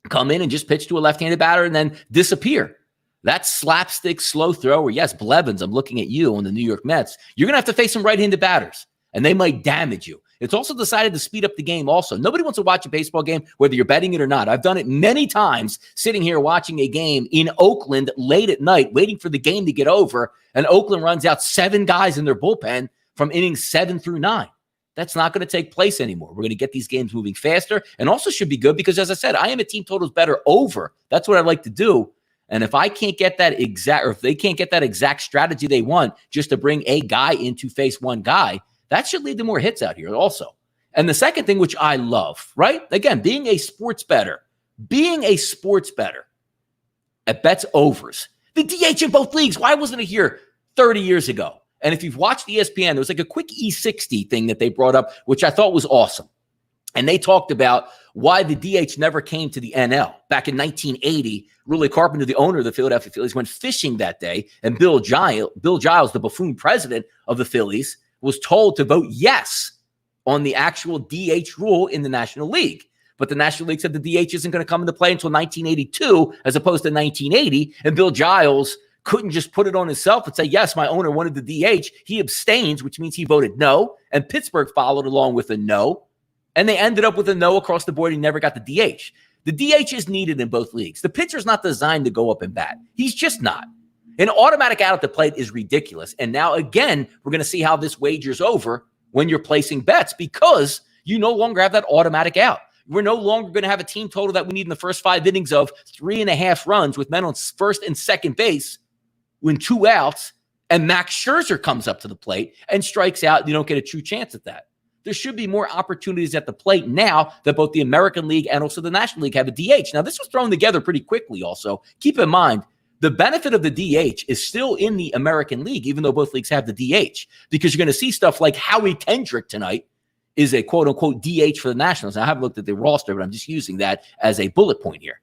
come in and just pitch to a left-handed batter and then disappear. That slapstick slow thrower, yes, Blevins, I'm looking at you on the New York Mets. You're going to have to face some right-handed batters, and they might damage you. It's also decided to speed up the game also. Nobody wants to watch a baseball game, whether you're betting it or not. I've done it many times sitting here watching a game in Oakland late at night, waiting for the game to get over, and Oakland runs out 7 guys in their bullpen from innings 7 through 9. That's not going to take place anymore. We're going to get these games moving faster, and also should be good because, as I said, I am a team totals better over. That's what I like to do. And if I can't get that exact, or if they can't get that exact strategy they want just to bring a guy in to face one guy, that should lead to more hits out here also. And the second thing, which I love, right? Again, being a sports bettor at bets overs, the DH in both leagues. Why wasn't it here 30 years ago? And if you've watched ESPN, there was like a quick E60 thing that they brought up, which I thought was awesome. And they talked about why the DH never came to the NL. Back in 1980, Rulli Carpenter, the owner of the Philadelphia Phillies, went fishing that day. And Bill Giles, the buffoon president of the Phillies, was told to vote yes on the actual DH rule in the National League. But the National League said the DH isn't going to come into play until 1982 as opposed to 1980. And Bill Giles couldn't just put it on himself and say, yes, my owner wanted the DH. He abstains, which means he voted no. And Pittsburgh followed along with a no. And they ended up with a no across the board. He never got the DH. The DH is needed in both leagues. The pitcher's not designed to go up and bat. He's just not. An automatic out at the plate is ridiculous. And now, again, we're going to see how this wager's over when you're placing bets because you no longer have that automatic out. We're no longer going to have a team total that we need in the first 5 innings of 3.5 runs with men on first and second base when 2 outs, and Max Scherzer comes up to the plate and strikes out. You don't get a true chance at that. There should be more opportunities at the plate now that both the American League and also the National League have a DH. Now, this was thrown together pretty quickly also. Keep in mind, the benefit of the DH is still in the American League, even though both leagues have the DH, because you're going to see stuff like Howie Kendrick tonight is a quote-unquote DH for the Nationals. Now, I haven't looked at the roster, but I'm just using that as a bullet point here.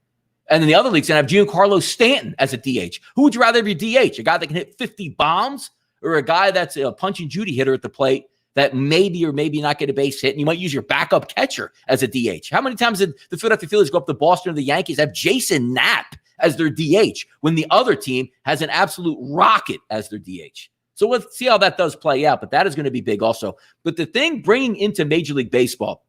And then the other league's going to have Giancarlo Stanton as a DH. Who would you rather be DH? A guy that can hit 50 bombs or a guy that's a punch and Judy hitter at the plate that maybe or maybe not get a base hit, and you might use your backup catcher as a DH? How many times did the Philadelphia Phillies go up to Boston or the Yankees, have Jason Knapp as their DH when the other team has an absolute rocket as their DH. So let's see how that does play out, but that is going to be big also. But the thing bringing into Major League Baseball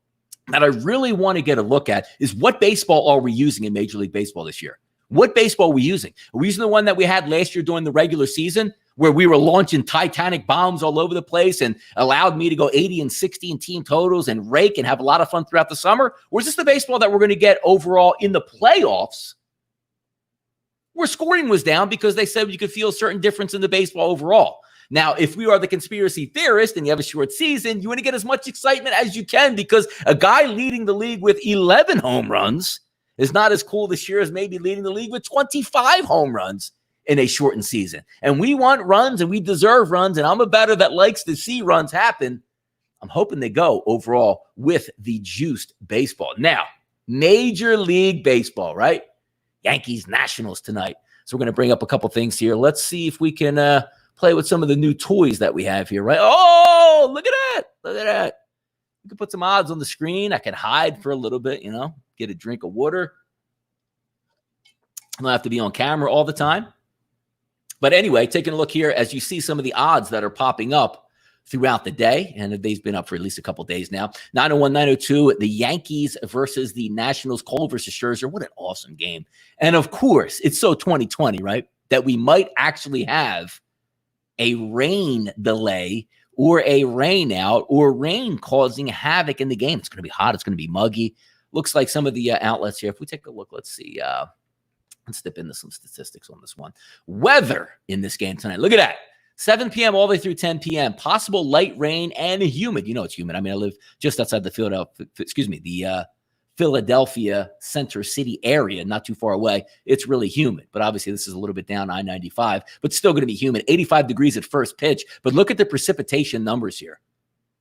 that I really want to get a look at is what baseball are we using in Major League Baseball this year? What baseball are we using? Are we using the one that we had last year during the regular season where we were launching Titanic bombs all over the place and allowed me to go 80 and 60 in team totals and rake and have a lot of fun throughout the summer? Or is this the baseball that we're going to get overall in the playoffs where scoring was down because they said you could feel a certain difference in the baseball overall? Now, if we are the conspiracy theorist and you have a short season, you want to get as much excitement as you can because a guy leading the league with 11 home runs is not as cool this year as maybe leading the league with 25 home runs in a shortened season. And we want runs and we deserve runs. And I'm a batter that likes to see runs happen. I'm hoping they go overall with the juiced baseball. Now, Major League Baseball, right? Yankees Nationals tonight. So we're going to bring up a couple things here. Let's see if we can play with some of the new toys that we have here, right? Oh, look at that. Look at that. You can put some odds on the screen. I can hide for a little bit, get a drink of water. I don't have to be on camera all the time. But anyway, taking a look here as you see some of the odds that are popping up throughout the day, and they've been up for at least a couple days now. 901, 902, the Yankees versus the Nationals, Cole versus Scherzer. What an awesome game. And of course, it's so 2020, right, that we might actually have a rain delay or a rain out or rain causing havoc in the game. It's going to be hot. It's going to be muggy. Looks like some of the outlets here. If we take a look, let's see. Let's dip into some statistics on this one. Weather in this game tonight. Look at that. 7 p.m. all the way through 10 p.m. Possible light rain and humid. You know it's humid. I mean, I live just outside the Philadelphia Center City area, not too far away. It's really humid, but obviously this is a little bit down I-95, but still going to be humid. 85 degrees at first pitch, but look at the precipitation numbers here.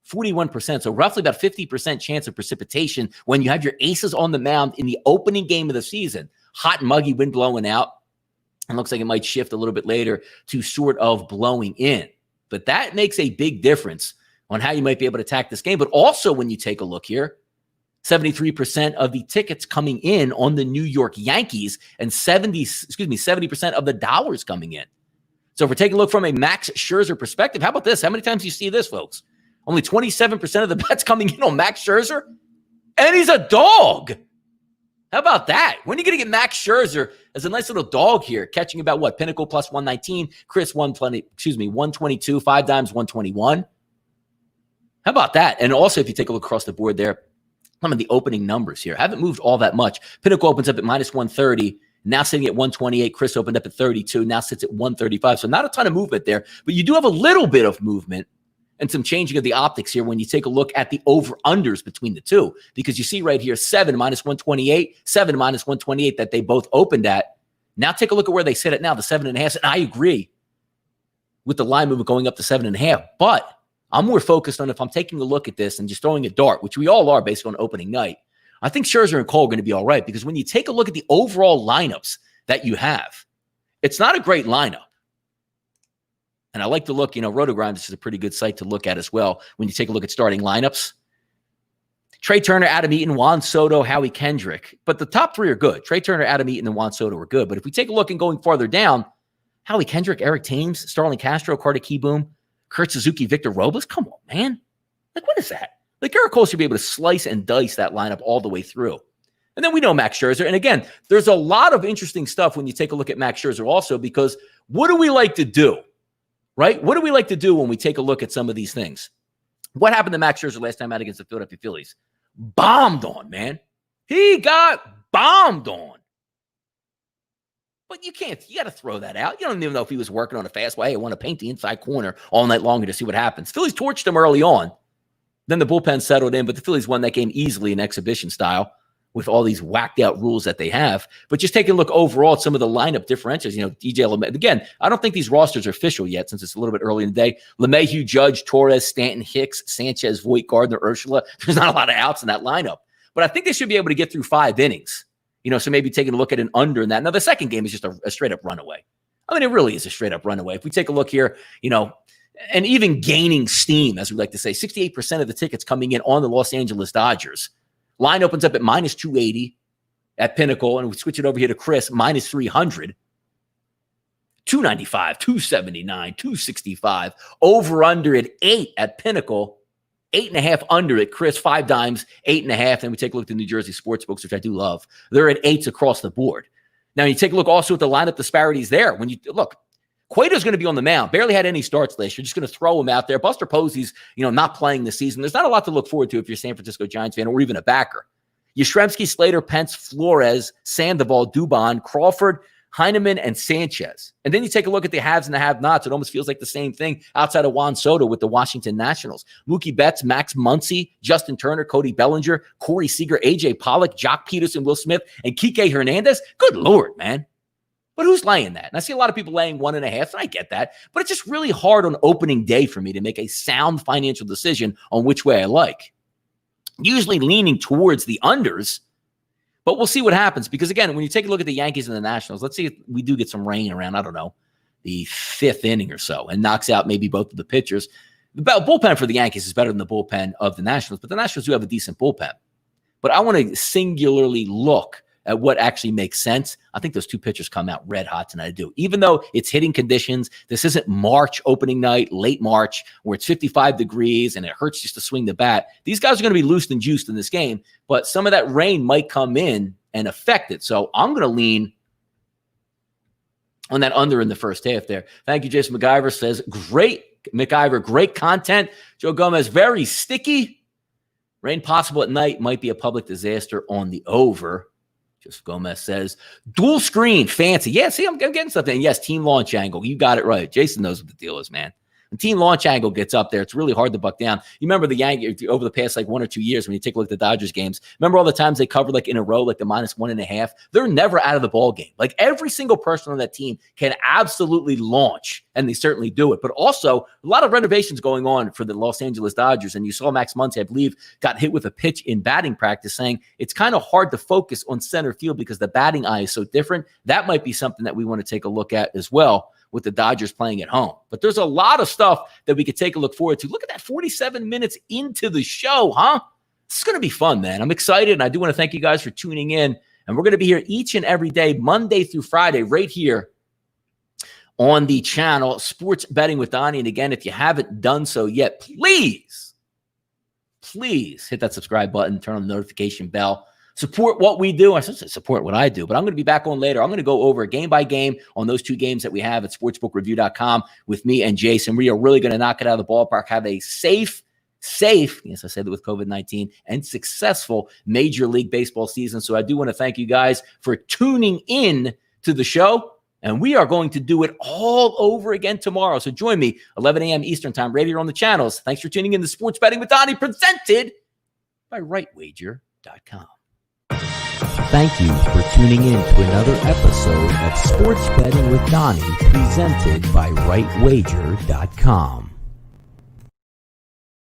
41%, so roughly about 50% chance of precipitation when you have your aces on the mound in the opening game of the season. Hot and muggy, wind blowing out. And looks like it might shift a little bit later to sort of blowing in. But that makes a big difference on how you might be able to attack this game. But also when you take a look here, 73% of the tickets coming in on the New York Yankees and 70% of the dollars coming in. So if we're taking a look from a Max Scherzer perspective, how about this? How many times do you see this, folks? Only 27% of the bets coming in on Max Scherzer, and he's a dog. How about that? When are you going to get Max Scherzer as a nice little dog here, catching about what? Pinnacle plus 119, Chris 122, 5 dimes 121. How about that? And also, if you take a look across the board there, some of the opening numbers here haven't moved all that much. Pinnacle opens up at minus 130, now sitting at 128. Chris opened up at 32, now sits at 135. So not a ton of movement there, but you do have a little bit of movement and some changing of the optics here when you take a look at the over-unders between the two, because you see right here, 7 minus 128, 7 minus 128 that they both opened at. Now take a look at where they sit at now, the 7.5. And I agree with the line movement going up to 7.5, but I'm more focused on if I'm taking a look at this and just throwing a dart, which we all are based on opening night. I think Scherzer and Cole are going to be all right, because when you take a look at the overall lineups that you have, it's not a great lineup. And I like to look, RotoGrinders is a pretty good site to look at as well when you take a look at starting lineups. Trey Turner, Adam Eaton, Juan Soto, Howie Kendrick. But the top three are good. Trey Turner, Adam Eaton, and Juan Soto are good. But if we take a look and going farther down, Howie Kendrick, Eric Thames, Starlin Castro, Carter Kieboom, Kurt Suzuki, Victor Robles. Come on, man. Like, what is that? Like, Garrett Cole should be able to slice and dice that lineup all the way through. And then we know Max Scherzer. And again, there's a lot of interesting stuff when you take a look at Max Scherzer also, because what do we like to do? Right? What do we like to do when we take a look at some of these things? What happened to Max Scherzer last time out against the Philadelphia Phillies? Bombed on, man. He got bombed on. But you got to throw that out. You don't even know if he was working on a fastball. Hey, I want to paint the inside corner all night longer to see what happens. Phillies torched him early on. Then the bullpen settled in, but the Phillies won that game easily in exhibition style with all these whacked out rules that they have. But just taking a look overall at some of the lineup differentials, DJ LeMahieu. Again, I don't think these rosters are official yet since it's a little bit early in the day. LeMahieu, Judge, Torres, Stanton, Hicks, Sanchez, Voit, Gardner, Urshela. There's not a lot of outs in that lineup. But I think they should be able to get through 5 innings. So maybe taking a look at an under in that. Now, the second game is just a straight up runaway. I mean, it really is a straight up runaway. If we take a look here, and even gaining steam, as we like to say, 68% of the tickets coming in on the Los Angeles Dodgers. Line opens up at minus 280. at Pinnacle, and we switch it over here to Chris, minus 300. 295, 279, 265. Over under at 8 at Pinnacle. 8.5 under at Chris, 5 dimes, 8.5. Then we take a look at the New Jersey sportsbooks, which I do love. They're at 8s across the board. Now, you take a look also at the lineup disparities there. When you look, Cueto's going to be on the mound. Barely had any starts last year. You're just going to throw him out there. Buster Posey's, not playing this season. There's not a lot to look forward to if you're a San Francisco Giants fan or even a backer. Yastrzemski, Slater, Pence, Flores, Sandoval, Dubon, Crawford, Heineman, and Sanchez. And then you take a look at the haves and the have-nots. It almost feels like the same thing outside of Juan Soto with the Washington Nationals. Mookie Betts, Max Muncy, Justin Turner, Cody Bellinger, Corey Seager, A.J. Pollock, Jock Peterson, Will Smith, and Kike Hernandez. Good Lord, man. But who's laying that? And I see a lot of people laying 1.5, and I get that. But it's just really hard on opening day for me to make a sound financial decision on which way I like. Usually leaning towards the unders, but we'll see what happens. Because, again, when you take a look at the Yankees and the Nationals, let's see if we do get some rain around, I don't know, the 5th inning or so and knocks out maybe both of the pitchers. The bullpen for the Yankees is better than the bullpen of the Nationals, but the Nationals do have a decent bullpen. But I want to singularly look at what actually makes sense. I think those 2 pitchers come out red hot tonight. I do. Even though it's hitting conditions, this isn't March opening night, late March, where it's 55 degrees and it hurts just to swing the bat. These guys are going to be loosed and juiced in this game, but some of that rain might come in and affect it. So I'm going to lean on that under in the first half there. Thank you, Jason McIver says, great content. Joe Gomez, very sticky. Rain possible at night, might be a public disaster on the over. Just Gomez says, dual screen, fancy. Yeah, see, I'm getting something. And yes, team launch angle. You got it right. Jason knows what the deal is, man. When team launch angle gets up there, it's really hard to buck down. You remember the Yankees over the past 1 or 2 years when you take a look at the Dodgers games. Remember all the times they covered in a row, the minus 1.5? They're never out of the ball game. Every single person on that team can absolutely launch, and they certainly do it. But also, a lot of renovations going on for the Los Angeles Dodgers. And you saw Max Muncy, I believe, got hit with a pitch in batting practice saying it's kind of hard to focus on center field because the batting eye is so different. That might be something that we want to take a look at as well with the Dodgers playing at home. But there's a lot of stuff that we could take a look forward to. Look at that 47 minutes into the show, huh? This is going to be fun, man. I'm excited, and I do want to thank you guys for tuning in. And we're going to be here each and every day, Monday through Friday, right here on the channel, Sports Betting with Donnie. And again, if you haven't done so yet, please hit that subscribe button, turn on the notification bell. Support what we do. I should say support what I do, but I'm going to be back on later. I'm going to go over game by game on those 2 games that we have at sportsbookreview.com with me and Jason. We are really going to knock it out of the ballpark, have a safe, yes, I said that with COVID-19, and successful Major League Baseball season. So I do want to thank you guys for tuning in to the show, and we are going to do it all over again tomorrow. So join me, 11 a.m. Eastern time, right here on the channels. Thanks for tuning in to Sports Betting with Donnie, presented by rightwager.com. Thank you for tuning in to another episode of Sports Betting with Donnie, presented by rightwager.com.